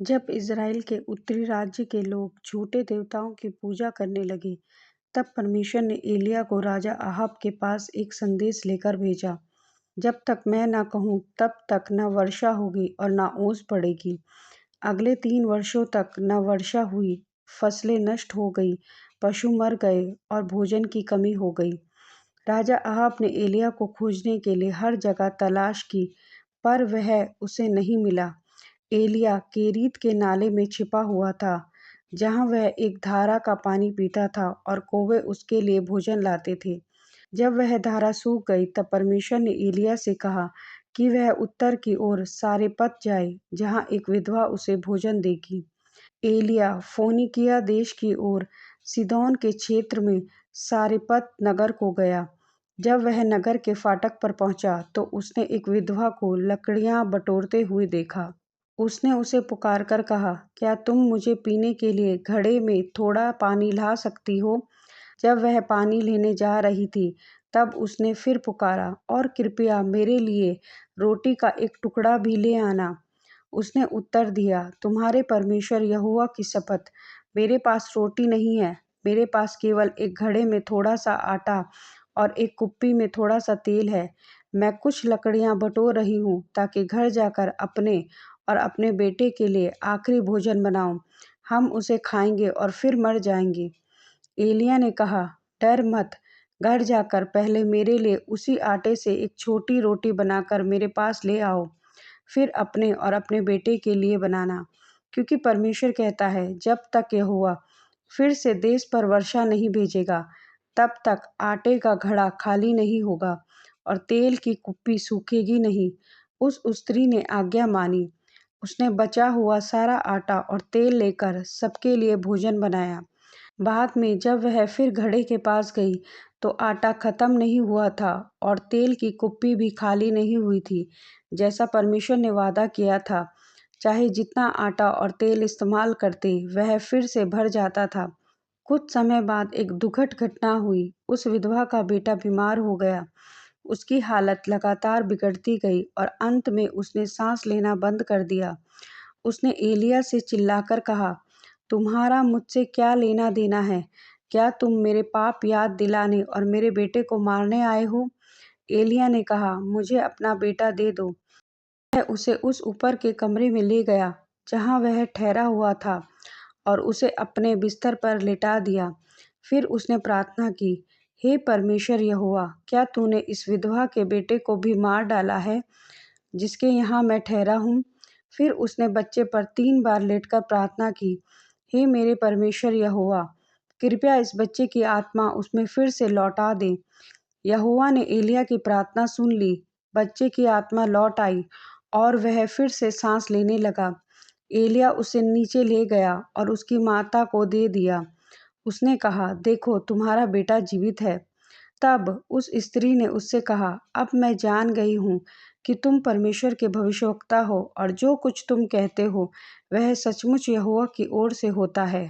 जब इज़राइल के उत्तरी राज्य के लोग झूठे देवताओं की पूजा करने लगे, तब परमेश्वर ने एलिय्याह को राजा अहाब के पास एक संदेश लेकर भेजा। जब तक मैं न कहूँ तब तक न वर्षा होगी और न ओस पड़ेगी। अगले 3 वर्षों तक न वर्षा हुई, फसलें नष्ट हो गई, पशु मर गए और भोजन की कमी हो गई। राजा अहाब ने एलिय्याह को खोजने के लिए हर जगह तलाश की, पर वह उसे नहीं मिला। एलिय्याह केरीत के नाले में छिपा हुआ था, जहाँ वह एक धारा का पानी पीता था और कौवे उसके लिए भोजन लाते थे। जब वह धारा सूख गई तब परमेश्वर ने एलिय्याह से कहा कि वह उत्तर की ओर सारेपत जाए, जहाँ एक विधवा उसे भोजन देगी। एलिय्याह फोनिकिया देश की ओर सीदोन के क्षेत्र में सारेपत नगर को गया। जब वह नगर के फाटक पर पहुंचा तो उसने एक विधवा को लकड़ियां बटोरते हुए देखा। उसने उसे पुकारकर कहा, क्या तुम मुझे पीने के लिए घड़े में थोड़ा पानी ला सकती हो? जब वह पानी लेने जा रही थी, तब उसने फिर पुकारा, और कृपया मेरे लिए रोटी का एक टुकड़ा भी ले आना। उसने उत्तर दिया, तुम्हारे परमेश्वर यहोवा की शपथ, मेरे पास रोटी नहीं है, मेरे पास केवल एक घड़े में थोड़ा सा आटा और एक कुप्पी में थोड़ा सा तेल है। मैं कुछ लकड़ियां बटोर रही हूँ ताकि घर जाकर अपने और अपने बेटे के लिए आखिरी भोजन बनाऊं। हम उसे खाएंगे और फिर मर जाएंगे। एलिय्याह ने कहा, डर मत, घर जाकर पहले मेरे लिए उसी आटे से एक छोटी रोटी बनाकर मेरे पास ले आओ, फिर अपने और अपने बेटे के लिए बनाना, क्योंकि परमेश्वर कहता है, जब तक यहोवा फिर से देश पर वर्षा नहीं भेजेगा, तब तक आटे का घड़ा खाली नहीं होगा और तेल की कुप्पी सूखेगी नहीं। उस स्त्री ने आज्ञा मानी। उसने बचा हुआ सारा आटा और तेल लेकर सबके लिए भोजन बनाया। बाद में जब वह फिर घड़े के पास गई तो आटा खत्म नहीं हुआ था और तेल की कुप्पी भी खाली नहीं हुई थी, जैसा परमेश्वर ने वादा किया था। चाहे जितना आटा और तेल इस्तेमाल करते, वह फिर से भर जाता था। कुछ समय बाद एक दुखद घटना हुई। उस विधवा का बेटा बीमार हो गया। उसकी हालत लगातार बिगड़ती गई और अंत में उसने सांस लेना बंद कर दिया। उसने एलिय्याह से चिल्लाकर कहा, तुम्हारा मुझसे क्या लेना देना है? क्या तुम मेरे पाप याद दिलाने और मेरे बेटे को मारने आए हो? एलिय्याह ने कहा, मुझे अपना बेटा दे दो। वह उसे उस ऊपर के कमरे में ले गया जहाँ वह ठहरा हुआ था और उसे अपने बिस्तर पर लिटा दिया। फिर उसने प्रार्थना की, हे परमेश्वर यहोवा, क्या तूने इस विधवा के बेटे को भी मार डाला है जिसके यहाँ मैं ठहरा हूँ? फिर उसने बच्चे पर 3 बार लेटकर प्रार्थना की, हे मेरे परमेश्वर यहोवा, कृपया इस बच्चे की आत्मा उसमें फिर से लौटा दे। यहोवा ने एलिय्याह की प्रार्थना सुन ली। बच्चे की आत्मा लौट आई और वह फिर से सांस लेने लगा। एलिय्याह उसे नीचे ले गया और उसकी माता को दे दिया। उसने कहा, देखो तुम्हारा बेटा जीवित है। तब उस स्त्री ने उससे कहा, अब मैं जान गई हूँ कि तुम परमेश्वर के भविष्यद्वक्ता हो और जो कुछ तुम कहते हो वह सचमुच यहोवा की ओर से होता है।